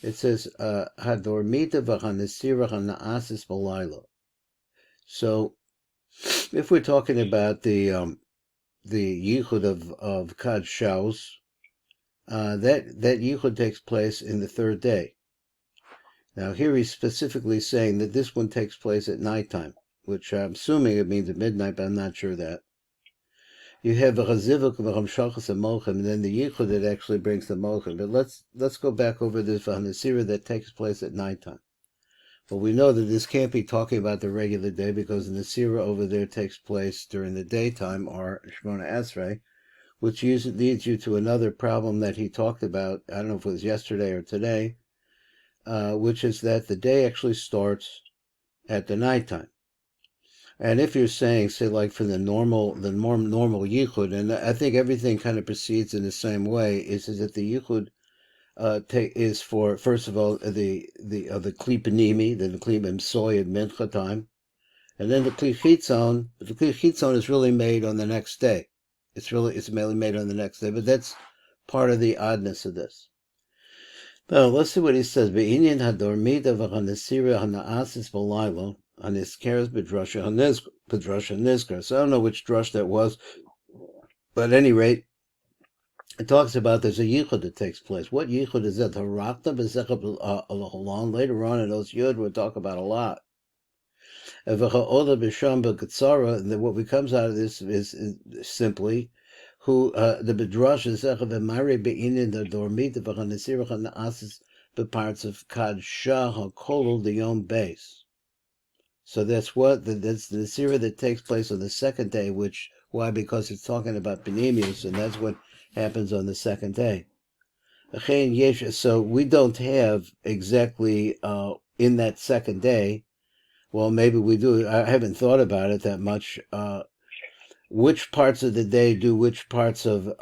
It says, Hadormita v'chanesira hanaasis b'layla. So, if we're talking about the Yichud of Kad Shaus, that Yichud takes place in the third day. Now here he's specifically saying that this one takes place at nighttime, which I'm assuming it means at midnight, but I'm not sure that. You have a zivug v'chamshachas and mochim, and then the Yichud that actually brings the mochim. But let's go back over this v'hanesira that takes place at nighttime. Well, we know that this can't be talking about the regular day because the Nesira over there takes place during the daytime, or Shemona Esrei, which leads you to another problem that he talked about, I don't know if it was yesterday or today, which is that the day actually starts at the nighttime. And if you're saying, say, like for the more normal Yichud, and I think everything kind of proceeds in the same way, is that the Yichud is for, first of all, the Kli Panimi, the Kli Memsoy at Mincha time, and then the Kli Chitzon. The Kli Chitzon is really made on the next day. It's mainly made on the next day, but that's part of the oddness of this. Now, let's see what he says. Be'inyan hadormita v'chanesira hanaasis b'laylo haniskeres b'drasha hanizkar. So I don't know which drush that was, but at any rate, it talks about there's a yichud that takes place. What yichud is that? Harakta b'zechab al-halon. Later on in those yud, we'll talk about a lot. And what comes out of this is simply who the bedrash is mari beinin the dormit v'chanesirach naasis beparts of kadsha hakolol the yom base. So that's the nesira that takes place on the second day. Why? Because it's talking about penimius, and that's what happens on the second day. So we don't have exactly in that second day. Well, maybe we do. I haven't thought about it that much. Which parts of the day do which parts of the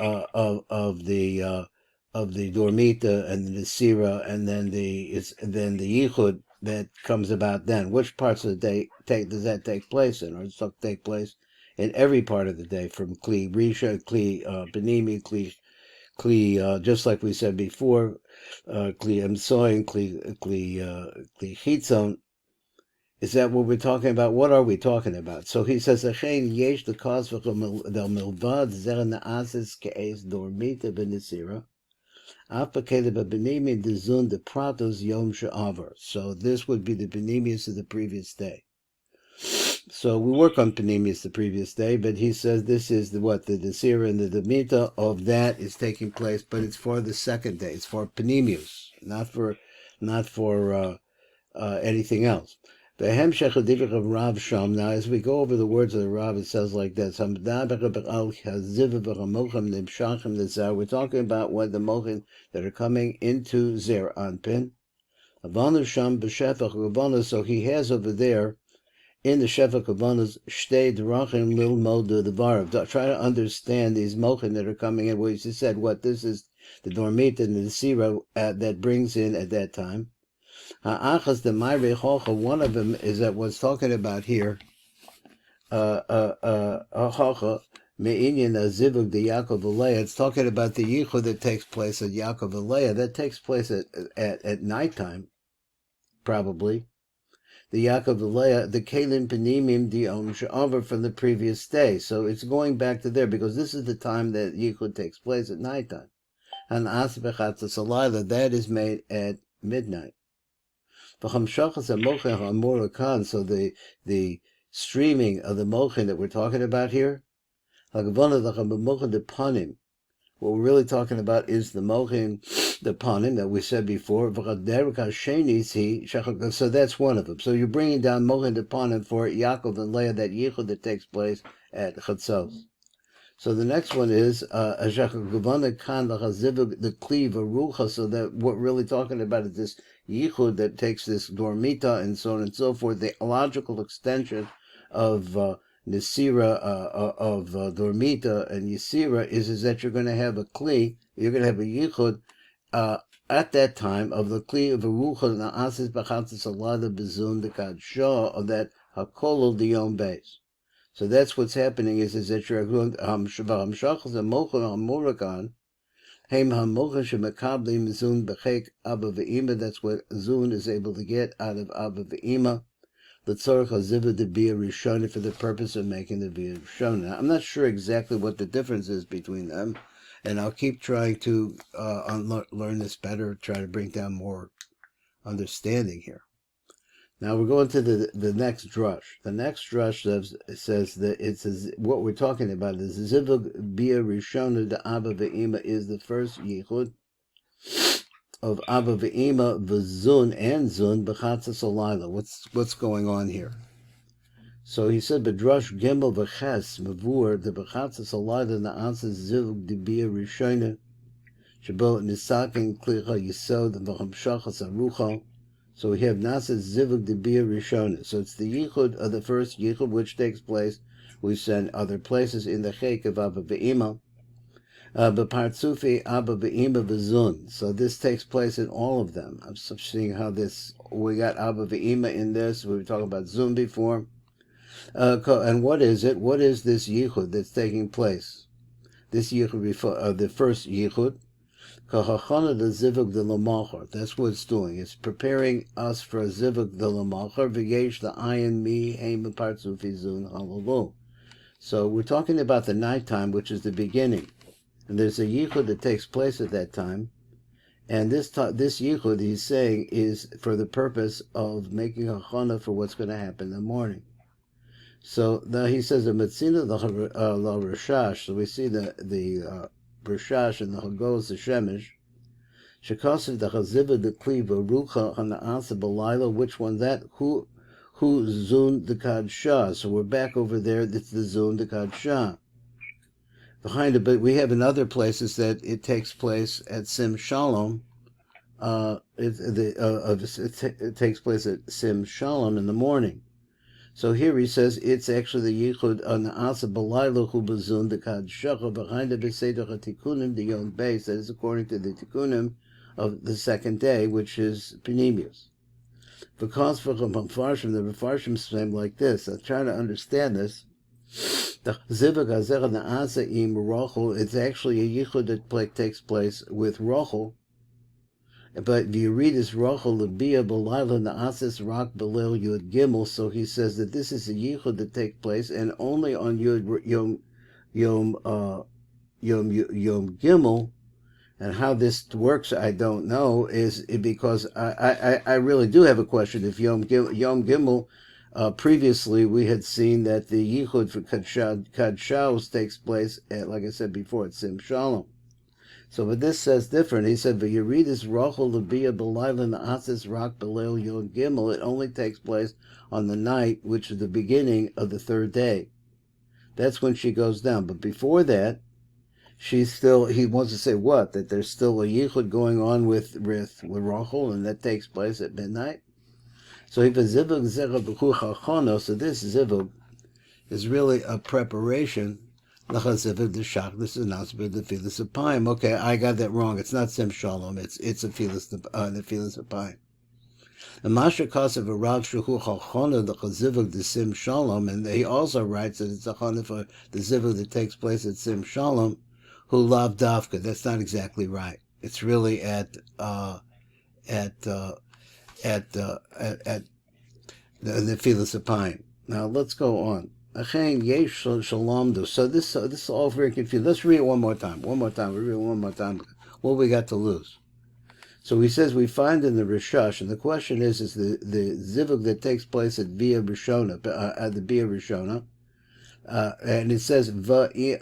dormita and the nesira, and then the yichud that comes about then? Which parts of the day does that take place in, or does it take place in every part of the day, from kli risha, kli benimi, kli just like we said before, kli emsoin, kli chitzon. Is that what we're talking about? What are we talking about? So he says, yesh the cause del milvad zer naasis ke'ez dormita benesira, apakele bebenimi dezun de pratos yom she'avar. So this would be the benimius of the previous day. So we work on penimius the previous day, but he says this is the nesira and the demita of that is taking place, but it's for the second day. It's for penimius, not for anything else. The Hemshech of Rav Sham. Now, as we go over the words of the Rav, it says like this: we're talking about what the mochin that are coming into Zer Anpin. So he has over there in the Shefach Kavanas Shtei Drachim Lil Modu the Varav. Try to understand these mochin that are coming in. Well, he said what this is the dormit and the sira that brings in at that time. Ha'achas the Ma'rei Chocha, one of them is that what's talking about here, Chocha, Me'inyan zivug the Yaakov Leah. It's talking about the Yichud that takes place at Yaakov Leah. That takes place at nighttime, probably. The Yaakov Leah, the Kalim Penimim Dion Sha'avar from the previous day. So it's going back to there because this is the time that Yichud takes place at nighttime. And Asbechat Salayla, that is made at midnight. So the streaming of the mochin that we're talking about here, what we're really talking about is the mochin, the panim that we said before. So that's one of them. So you're bringing down mochin the panim for Yaakov and Leah, that yichud that takes place at Chatzos. So the next one is the Kliv Rucha. So that what we're really talking about is this Yichud that takes this Dormita and so on and so forth. The logical extension of Nesira, of Dormita and Yisira is that you're going to have a Kli, you're going to have a Yichud at that time of the Kli of Rucha, Na'asis Bachatzis Alada Bezun, the Kadsha, of that Hakolol Dion base. So that's what's happening is that you're going Heim hamocha shemekablim zun b'chek Abba v'Ima. That's what zun is able to get out of Abba v'Ima. L'tzorach hazivug d'bia rishona, for the purpose of making the bia rishona. I'm not sure exactly what the difference is between them, and I'll keep trying to learn this better, try to bring down more understanding here. Now we're going to the next drush. The next drush says that it says what we're talking about is zivug bia rishona de Abba v'Ima is the first yichud of Abba v'Ima v'zun and zun b'chatzas alayla. What's going on here? So he said bedrush gimel v'ches mavur the b'chatzas alayla na'asas zivug de bia rishona shabo nisakin klicha yisod v'chamshachas arucha. So we have Nasa Zivug de Bia Rishona. So it's the Yichud of the first Yichud, which takes place, we said, other places in the Chek of Abba Be'ima. B'partzufi Abba Be'ima B'zun. So this takes place in all of them. I'm seeing how we got Abba Be'ima in this. We were talking about Zun before. And what is it? What is this Yichud that's taking place? This Yichud, the first Yichud. That's what it's doing. It's preparing us for a zivug the lamachar v'yesh the ayin mi heim partzuf zun halalu. So we're talking about the nighttime, which is the beginning, and there's a yichud that takes place at that time, and this yichud he's saying is for the purpose of making a chana for what's going to happen in the morning. So now he says the metzina the RASHASH. So we see the RASHASH and the Hagos the Shemesh. Shekasiv the Chazivah the Kliva Rucha Hanaasa Balayla. Which one that? Who Zun the Kadsha. So we're back over there. It's the Zun the Kadsha. Behind it, but we have in other places that it takes place at Sim Shalom. It takes place at Sim Shalom in the morning. So here he says it's actually the Yichud on the Asa Balayla Hu Bazun the Kadsha behind the Beseder HaTikunim the Yom Beis. That is according to the Tikunim of the second day, which is Penimius. Because for the Mefarshim say like this. I'm trying to understand this. The Zivug Hazer and the Asa Im Rochel, it's actually a Yichud that takes place with Rochel. But if you read this Rochel Labia Balayla and the Asas Rak Belil Yud Gimel, so he says that this is a Yichud that takes place and only on Yom Gimel. And how this works, I don't know, is because I really do have a question. If Yom Gimel, previously we had seen that the Yichud for Kadshaus takes place at, like I said before, at Sim Shalom. So, but this says different. He said, but you read this Rachel Labia Belayla and the Asis Rak Belil Yom Gimel, it only takes place on the night, which is the beginning of the third day. That's when she goes down. But before that, he wants to say what? That there's still a yichud going on with Rachel, and that takes place at midnight. So if a zivug zera b'chu chachono, so this zivug is really a preparation. L'chazivug d'shach. This is not the Filas Apayim. Okay, I got that wrong. It's not Sim Shalom. It's a Filas the Filas Apayim. And Masha Kasav Rav Shuhu Chachono the Chazivug the Sim Shalom, and he also writes that it's a chana for the zivug that takes place at Sim Shalom. Who love Dafka. That's not exactly right. It's really at the Filas Apayim. Now let's go on. So this is all very confusing. Let's read it one more time. We read it one more time. What we got to lose? So he says we find in the RASHASH, and the question is the zivug that takes place at Bia Rishona, at the Bia Rishona. And it says the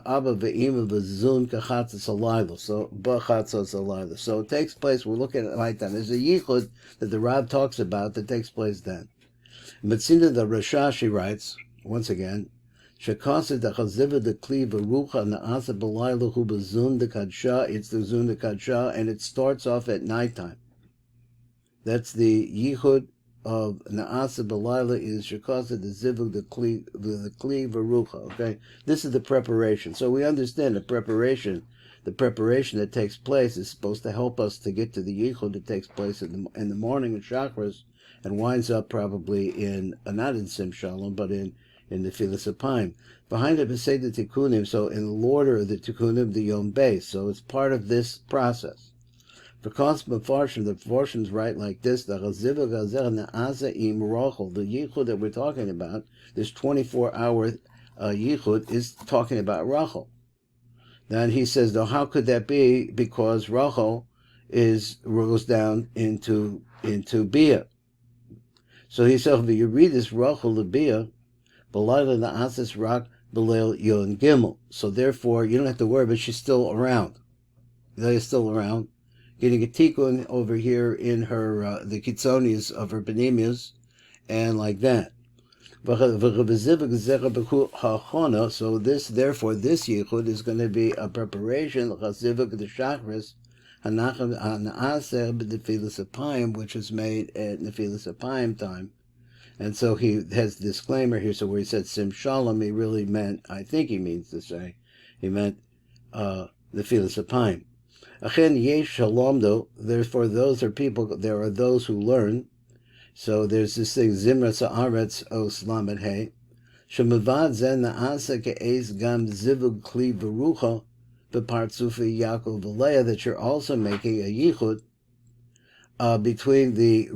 Abba ve'Ima v'zun kachatzas alayla. So b'chatzas alayla. So it takes place. We're looking at right then. There's a yichud that the Rab talks about that takes place then. Metzina the RASHASH writes once again. Shekasa the chaziva the kli v'rucha na'asa b'layla hu b'zun the kadsha. It's the zun the kadsha, and it starts off at nighttime. That's the yichud of Na'asa Balayla is Shekasa the zivug the kli v'rucha. Okay, this is the preparation. So we understand the preparation that takes place is supposed to help us to get to the yichud that takes place in the morning in Shachris and winds up probably in not in Sim Shalom but in in the Nefilas Apayim. Behind it, say the Tikkunim, so in the order of the Tikkunim, the Yom Beis. So it's part of this process. Because the Farshim write like this, the Yichud that we're talking about, this 24-hour Yichud, is talking about Rachel. Then he says, though, how could that be? Because Rachel goes down into Bia. So he said, if you read this Rachel to Bia, B'layla na'asas rak b'leil yon gimel. So therefore, you don't have to worry, but she's still around. They're still around. Getting a tikkun over here in her, the kitzonius of her benemius, and like that. So this, therefore, this yichud is going to be a preparation, zivug the shachris, nefilas apayim, which is made at nefilas apayim time. And so he has a disclaimer here, so where he said sim shalom, he really meant, I think he means to say, he meant nefilas apayim. Achen yesh shalom, though, therefore those are people, there are those who learn. So there's this thing, Zimra Sa'aretz Os Lamed He, Shemavad Zen Na'asa Ke'ez Gam Zivug Kli Berucha, Bepartzufi Yaakov V'Leah, that you're also making a yichud between the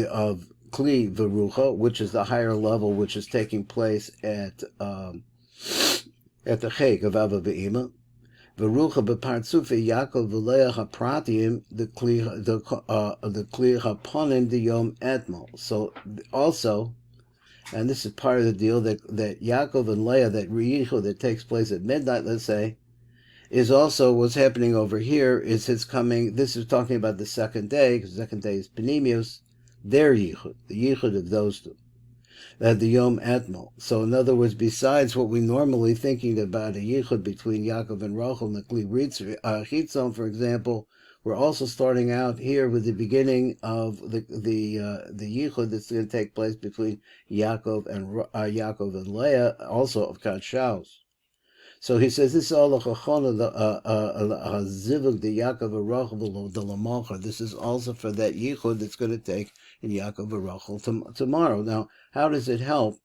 of Kli Berucha, which is the higher level, which is taking place at the Chek of Ava Ve'ima, Verucha bepartzufi Yaakov v'Leah hapratim the kli haponim the yom etmol. So also, and this is part of the deal that Yaakov and Leah, that Yichud that takes place at midnight, let's say, is also what's happening over here. Is his coming? This is talking about the second day, because the second day is Penimius, their Yichud, the Yichud of those two. The Yom Etmol. So in other words, besides what we normally thinking about a yichud between Yaakov and Rachel and the Kli Chitzon, for example, we're also starting out here with the beginning of the yichud that's going to take place between Yaakov and Leah, also of Kad Shaus. So he says this is all the chachona, the zivug, the Yaakov and Rachel, the lamalcha. This is also for that yichud that's going to take in Yaakov and Rachel tomorrow. Now, how does it help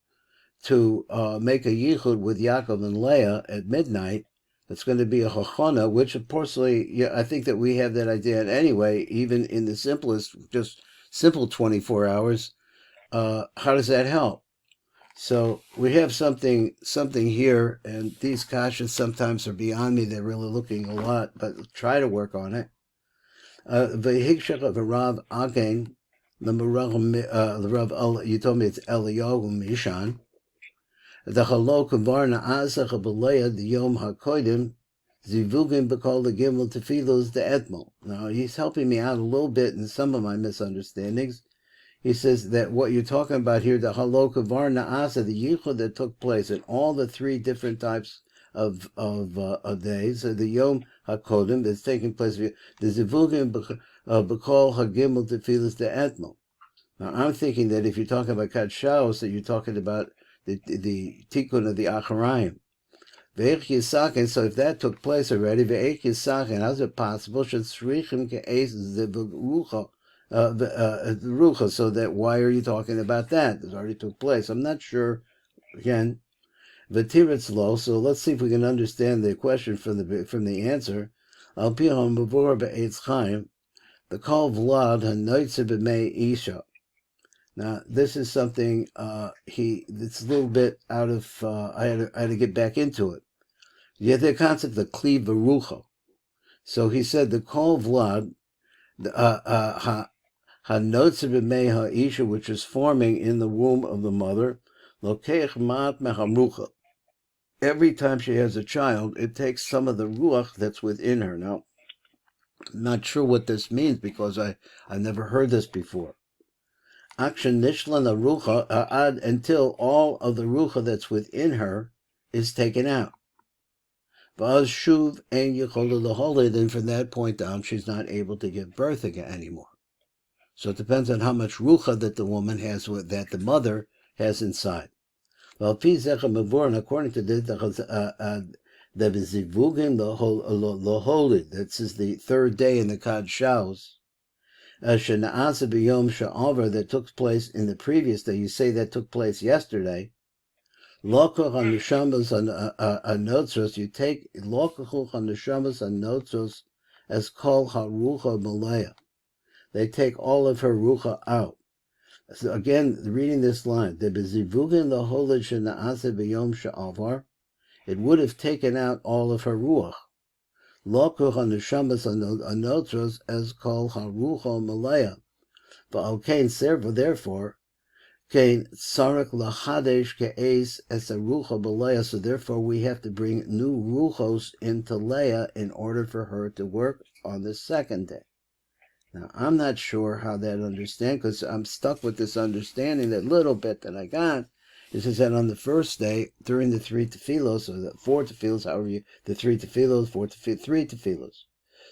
to make a yichud with Yaakov and Leah at midnight? That's going to be a chachana, which of course, I think that we have that idea anyway, even in the simplest, just simple 24 hours. How does that help? So we have something here, and these kashas sometimes are beyond me. They're really looking a lot, but try to work on it. V'hikshach of Rav Agen, the Rav, you told me it's Eliyahu Mishan. The Halok Varna Azach B'Leah the Yom HaKodim Zivugim B'Kol the Gimel Tefilos the Etmol. Now he's helping me out a little bit in some of my misunderstandings. He says that what you're talking about here, the Halok Varna Asa, the yichud that took place in all the three different types of days, the Yom HaKodim that's taking place, the Zivugim B'Kol HaGimel Tefilos the Etmol. Now I'm thinking that if you're talking about Kad Shaus, that you're talking about the tikkun of the Acharayim. Ve'ech Yisakin, so if that took place already, Ve'ech Yisakin, how's it possible? Should Shrichim Ke'ez Zivug Rucha, Rucha, so that why are you talking about that? It already took place. I'm not sure. Again, V'tiritz lo, so let's see if we can understand the question from the answer. Al Pihom B'vor Be'etz Chaim, the Kol Vlad HaNoitze B'mei Isha. Now, this is something, it's a little bit out of, I had to get back into it. You have the concept of Kli Verucha. So he said the Kol Vlad, HaNotze B'mei HaIsha, which is forming in the womb of the mother, Lokeich Mat Mehamrucha. Every time she has a child, it takes some of the Ruach that's within her. Now, I'm not sure what this means because I've never heard this before. Action Nishlan Rucha until all of the Rucha that's within her is taken out. Vaz Shuv and Yechola Lahole, then from that point on, she's not able to give birth again anymore. So it depends on how much Rucha that the woman has, that the mother has inside. Well, and according to this, the Zivugim Lahole, this is the third day in the Kad Shaus. Shena'asa b'yom sha'avar, that took place in the previous day. You say that took place yesterday. Lokuch on the shamas on notzos, you take lokuch on the shamas on notzos as kol harucha malaya. They take all of her rucha out. So again, reading this line, the bezivugin laholid shenaase b'yom she'avar, it would have taken out all of her ruach. Lokuch on the shamas on notzos as kol harucha malaya. But okay, therefore, Kain Sarak Lahadesh Ke'es as a Rucha B'Leah, so therefore we have to bring new Ruchos into Leah in order for her to work on the second day. Now, I'm not sure how that understand, because I'm stuck with this understanding, that little bit that I got, is that on the first day, during the 3 tefillos, or the 4 tefillos, however you, the 3 tefillos, 3 tefillos.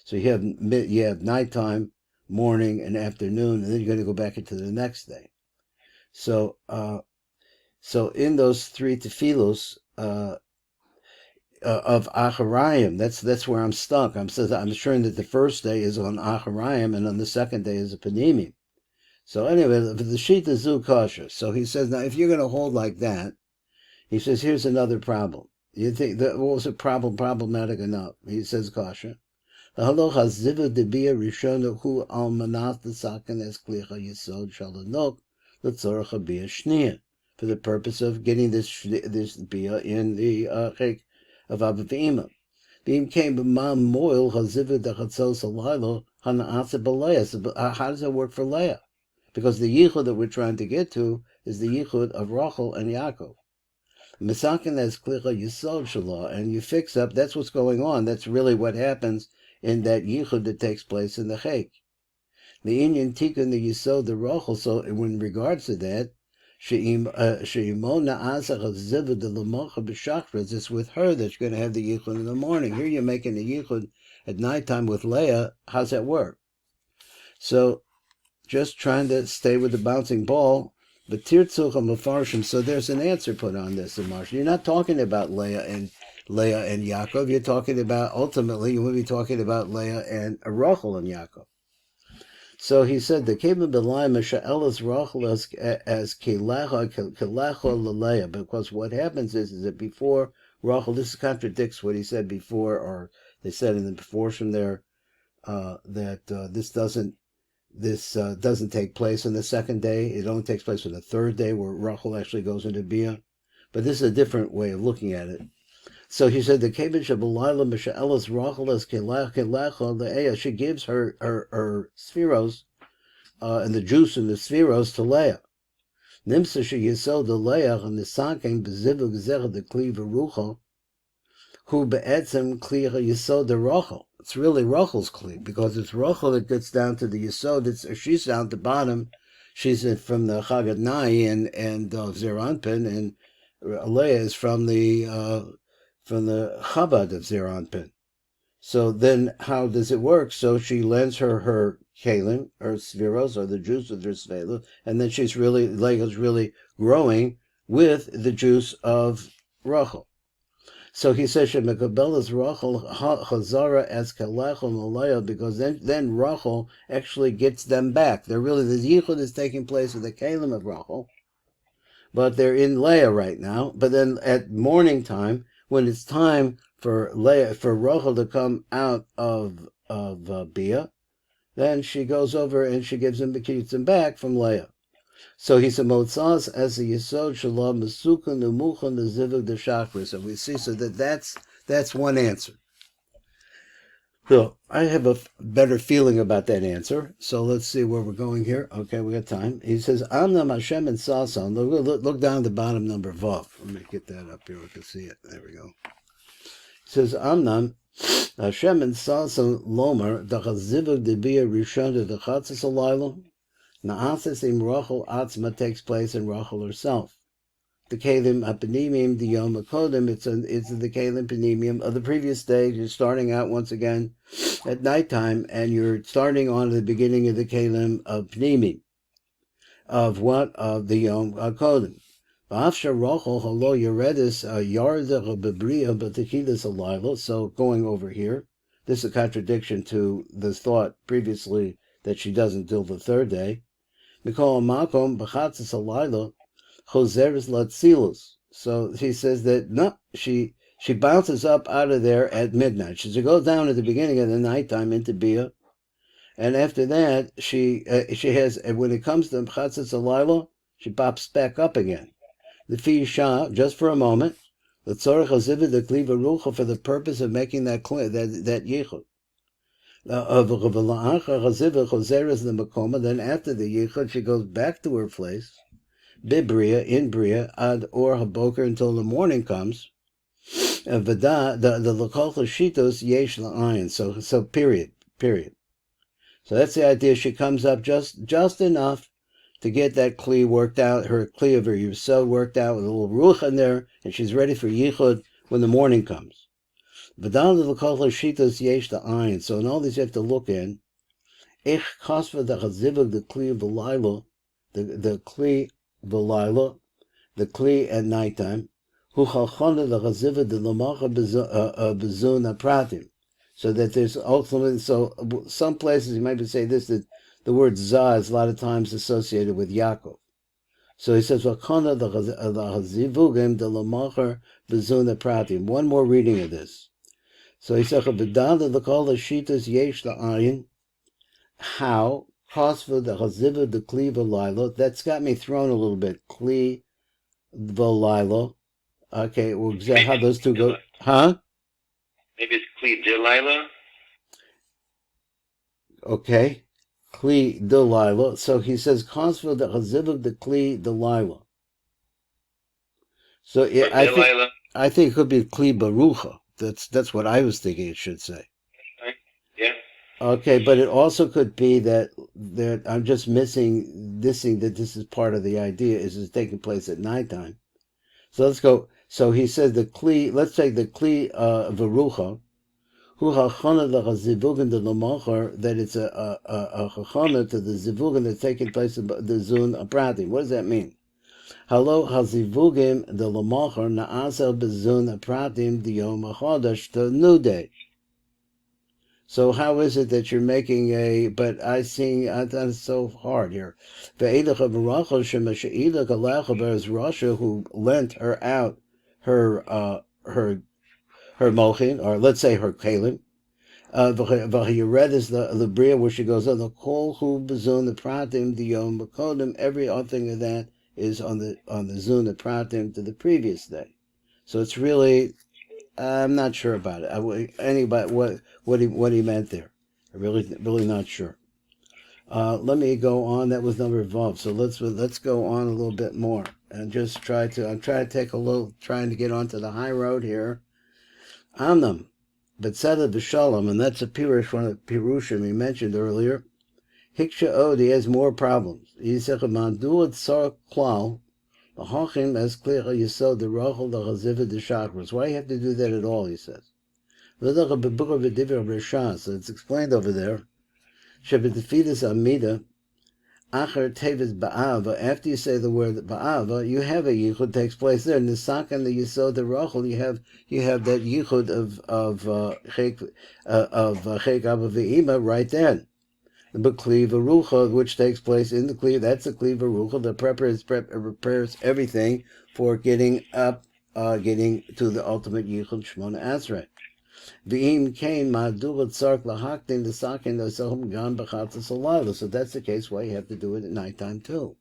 So you have nighttime, morning, and afternoon, and then you're going to go back into the next day. So, in those 3 tefillos of Acharayim, that's where I'm stuck. I'm sure that the first day is on Acharayim, and on the second day is a Panimim. So anyway, the Shita Zu Kasha. So he says, now if you're going to hold like that, he says, here's another problem. You think that what was a problematic enough? He says Kasha. The halacha zivug debia rishona hu al manat l'saken es klicha yisod shalanok. For the purpose of getting this bia in the chek of Abba Ve'ima. Beam came b'mam moil hazivu dechatzos alaylo hanaasa b'leah. So how does that work for Leah? Because the yichud that we're trying to get to is the yichud of Rachel and Yaakov. Misakin as klicha yisod shalah, and you fix up. That's what's going on. That's really what happens in that yichud that takes place in the chek. The Inyan Tikkun the Yisod the Rachel. So in regards to that, it's with her that you're going to have the yichud in the morning. Here you're making the yichud at nighttime with Leah. How's that work? So just trying to stay with the bouncing ball. But Tirtzuch Mafarshim. So there's an answer put on this in Marshall. You're not talking about Leah and Yaakov. You're talking about, ultimately, you will be talking about Leah and Rachel and Yaakov. So he said the Keva B'Laim Misha'elas Rachel as Kelecha Leleah, because what happens is that before Rachel, this contradicts what he said before, or they said in the Beforshim there that this doesn't take place on the second day. It only takes place on the third day where Rachel actually goes into Bia. But this is a different way of looking at it. So he said the Keva B'Laim Misha'elas Rachel as Kelecha Leleah. She gives her spheros and the juice in the spheros to Leah. Nimsa she yisod the Leah and the sanking bezivug zeh the kli v'rucha, who be'etzem kli yisod the Rachel. It's really Rachel's kli, because it's Rachel that gets down to the yisod. She's down at the bottom. She's from the Chagad Nai and Zeranpin, and Leah is from the Chabad of Zeranpin. So then how does it work? So she lends her kalim, her spheros, or the juice of her svela, and then Leah's really growing with the juice of Rachel. So he says, Shemekabelas Rachel Chazara as Kalechel Malaya, because then Rachel actually gets them back. They're really, the yichud is taking place with the kalim of Rachel, but they're in Leah right now. But then at morning time, when it's time for Rachel to come out of Bia, then she goes over and she keeps them back from Leah. So he said, Motzas as a Yisod Shalom Mesukun Nemuchon the Zivug the Shachris. So we see, so that's one answer. So I have a better feeling about that answer. So let's see where we're going here. Okay, we got time. He says, Amnam Hashem and Sasan. Look down at the bottom, number Vav. Let me get that up here. We can see it. There we go. It says, Amnam Hashem and Sasan Lomer Dachazivug Debia Rishon the Chatzis Alaylo. Na'asis im Rachel Atzma takes place in Rachel herself. The Kalim Apanimim, the Yom HaKodim, it's the Kalim Panimim of the previous day. You're starting out once again at nighttime, and you're starting on the beginning of the Kalim of Panimim. Of what? Of the Yom HaKodim. V'afsha Rachel halo Yeredis Yardach Bebriya B'techilas Alayla. So going over here, this is a contradiction to the thought previously that she doesn't till the third day. Mikol Makom B'chatzis Alayla Choseres Latzilus. So he says that no, she bounces up out of there at midnight. She goes down at the beginning of the nighttime into Bia, and after that she has, when it comes to Chatzis Alayla, she pops back up again. The Shah, just for a moment, the Tzorach HaZivud the Kli Barucha, for the purpose of making that Yichud. Then after the Yichud, she goes back to her place, Bibria, in Bria, ad or haboker, until the morning comes. Vada, the Lakol Shitos Yesh La'ayin. So period. So that's the idea. She comes up just enough to get that Kli worked out, her Kli of her Yisod worked out with a little Ruach in there, and she's ready for Yichud when the morning comes. Vada, the Lakol Shitos Yesh La'ayin. So in all these you have to look in. Ich kasva the zivug the Kli v'layla, the Kli v'layla, the Kli at nighttime, hu chalchana the chazivud the lamacha bezun pratim. So that there's ultimately, so some places you might say this, that the word zah is a lot of times associated with Yaakov. So he says, chalchana the chazivugim the lamacha bezun pratim. One more reading of this. So he says, v'dada the kol hashitas yesh la'ayin. How? Kosva the Chaziva the Kli V'Layla. That's got me thrown a little bit. Kli V'Layla. Okay, well, exactly how those two go. Huh? Maybe it's Kli Delilah. Okay. Kli Delilah. So he says Kosva the Chaziva the Kli Delilah. So yeah, I think it could be Kli Barucha. That's what I was thinking it should say. Yeah. Okay, but it also could be that I'm just missing this thing, that this is part of the idea, is it's taking place at nighttime. So let's go. So he says the Kli, let's take the Kli Verucha, hu hachana the zivugin the lamachar, that it's a hachana to the zivugin that's taking place in the zun pratim. What does that mean? Halo hazivugim the lamachar na'asel bezun pratim the yom hachadash, the new day. So how is it that you're making but I see, that's so hard here. Rasha, who lent her out her mochin, or let's say her kalim. Vahiyared is the bria where she goes on the kol hu bezun the pratim the yom makodim. Every other thing of that is on the zun the pratim to the previous day. So it's really, I'm not sure about it. Anybody, what he meant there? I'm really not sure. Let me go on. That was number Vav. So let's go on a little bit more and just I'm trying to take a little, trying to get onto the high road here. Amnam, Betzada B'Shalom, and that's a pirush, one of the pirushim he mentioned earlier. Hiksha Od, he has more problems. He said, Manduat Sar Klal. Hachim as clear Yisod the Rachel the Chaziva the Chakras. Why do you have to do that at all? He says. So it's explained over there. Shebedefidus Amida Acher Tevis Ba'ava. After you say the word Ba'ava, you have a yichud takes place there. In the Sak and the Yisod the Rachel, you have that yichud of Chek Abba Ve'ima right then. The Kli Verucha, which takes place in the Kli, that's the Kli Verucha. The prepares everything for getting up, getting to the ultimate Yichud Shmona Asrei. V'im kain ma'adulat sark lahaktin l'sakin l'sohum gan b'chatzas alayla. So that's the case why you have to do it at nighttime too.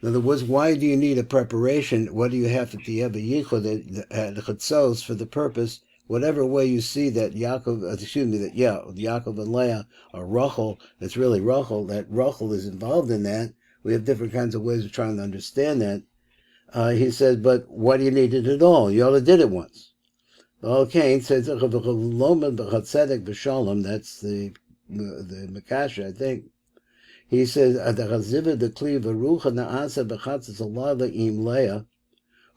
In other words, why do you need a preparation? What do you have to have a Yichud at Chatzos for the purpose? Whatever way you see that Yaakov and Leah are Rachel, it's really Rachel, that Rachel is involved in that. We have different kinds of ways of trying to understand that. He says, but why do you need it at all? You already did it once. Okay, it says, that's the Makasha, I think. He says, the Kli Verucha Na'asa B'chatzas Alayla Im Leah,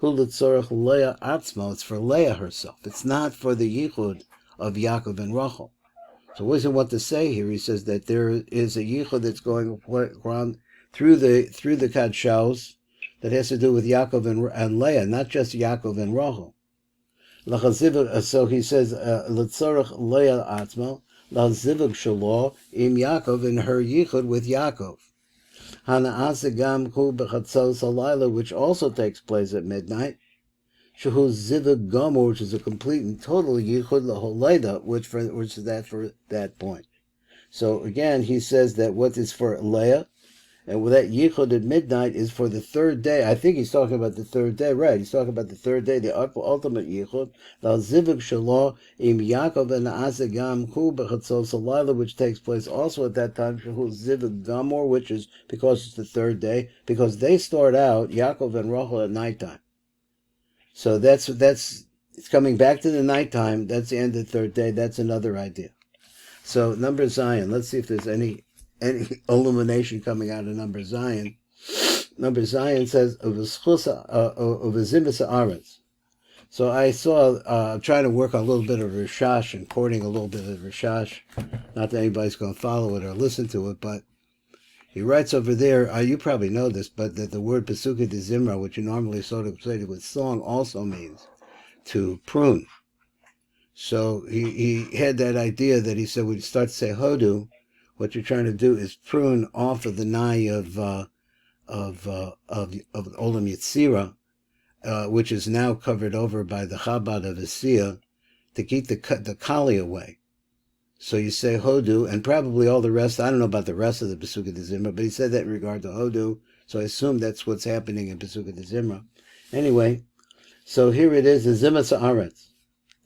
Leah Atzmo. It's for Leah herself. It's not for the Yichud of Yaakov and Rachel. So what does he want to say here? He says that there is a Yichud that's going around through the Kadshaus that has to do with Yaakov and Leah, not just Yaakov and Rachel. So he says, L'tzorach Leah Atzmo, L'zivug Shalo Im Yaakov, in her Yichud with Yaakov. Hana'asa gam ku b'chatzos halayla, which also takes place at midnight. Shehu zivug gomor, which is a complete and total yichud laholayda, which is that for that point. So again, he says that what is for Leah, and with that yichud at midnight is for the third day. I think he's talking about the third day, right? He's talking about the third day, the ultimate yichud. The zivug shalo im Yaakov and Asagam ku b'chatzos halayla, which takes place also at that time. Shehu zivug gamor, which is because it's the third day, because they start out Yaakov and Rachel at nighttime. So that's it's coming back to the nighttime. That's the end of the third day. That's another idea. So number Zion. Let's see if there's any illumination coming out of number Zion. Number Zion says of a zimus aretz. So I saw trying to work on a little bit of RASHASH and quoting a little bit of RASHASH. Not that anybody's going to follow it or listen to it, but he writes over there, you probably know this, but that the word Pesukah de Zimra, which you normally sort of associate with song, also means to prune. So he had that idea that he said when you start to say Hodu, what you're trying to do is prune off of the nai of Olam Yetzirah, which is now covered over by the Chabad of Asiya, to keep the Kali away. So you say Hodu, and probably all the rest, I don't know about the rest of the Pesukah de Zimra, but he said that in regard to Hodu, so I assume that's what's happening in Pesukah de Zimra. Anyway, so here it is, the Zimus Haaretz,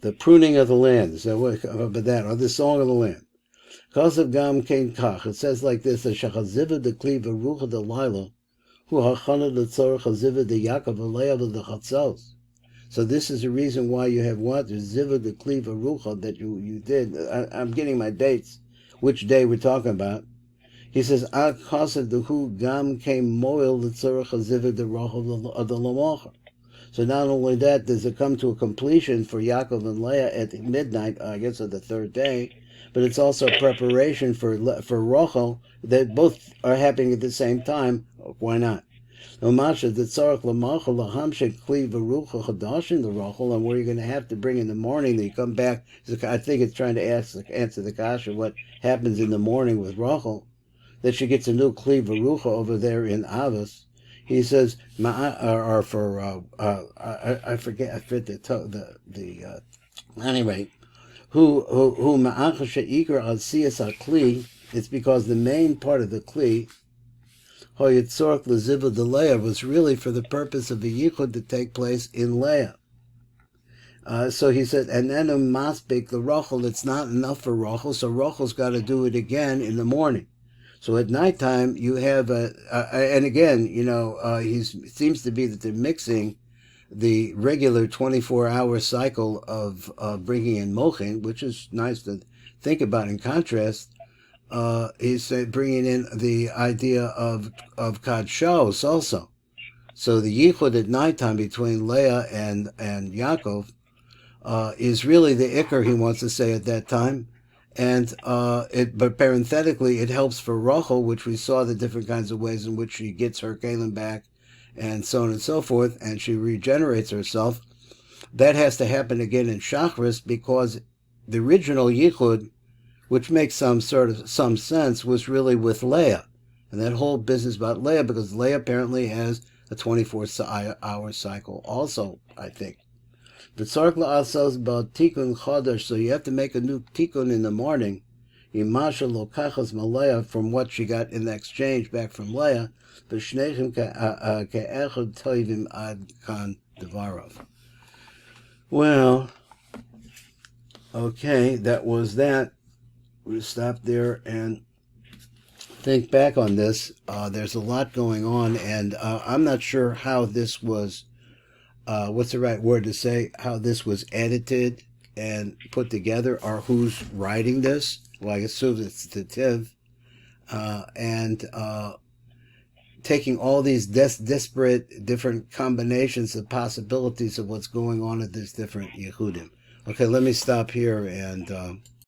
the pruning of the land, so what about that, or the song of the land. Kosav Gam Kein Kach, it says like this, Shachaziva de Kli V'rucha de Laila, Hu Hachana de Tzorach Haziva de Yaakov Aleav de Chatzos. So this is the reason why you have what? The zivug, the kli v'rucha that you did. I'm getting my dates, which day we're talking about. He says, Ad chasav dehu gam came moil l'tzorach hazivug the rachel of the lamacha. So not only that, does it come to a completion for Yaakov and Leah at midnight, I guess of the third day, but it's also preparation for Rachel, that both are happening at the same time. Why not? And where you're going to have to bring in the morning, that you come back. I think it's trying to answer the kasha what happens in the morning with Rachel, that she gets a new kli v'rucha over there in Avos. He says, I forget anyway, who ma'acha she'ikra al siyas kli. It's because the main part of the kli, Hoyitzork L'Ziva de Leah, was really for the purpose of the Yichud to take place in Leah. So he said, and then Maspik, the Rachel, it's not enough for Rachel, so Rachel's got to do it again in the morning. So at nighttime, you have and again, he seems to be that they're mixing the regular 24-hour cycle of bringing in Mochin, which is nice to think about in contrast. He's bringing in the idea of Kadshos also. So the Yichud at nighttime between Leah and Yaakov is really the Iker, he wants to say at that time. And but parenthetically, it helps for Rachel, which we saw the different kinds of ways in which she gets her Kalim back and so on and so forth, and she regenerates herself. That has to happen again in Shachris, because the original Yichud, which makes some sense, was really with Leah. And that whole business about Leah, because Leah apparently has a 24-hour cycle also, I think. The Tzark La'asas about Tikkun Chodesh, so you have to make a new Tikkun in the morning. Imasha Lokachas Malaya, from what she got in exchange back from Leah. V'shnechem ke'echad toivim ad kan devarov. Well, okay, that was that. We'll stop there and think back on this. There's a lot going on, and I'm not sure how this was, what's the right word to say, how this was edited and put together, or who's writing this. Well, I assume it's the Tiv. And taking all these disparate different combinations of possibilities of what's going on at these different Yehudim. Okay, let me stop here and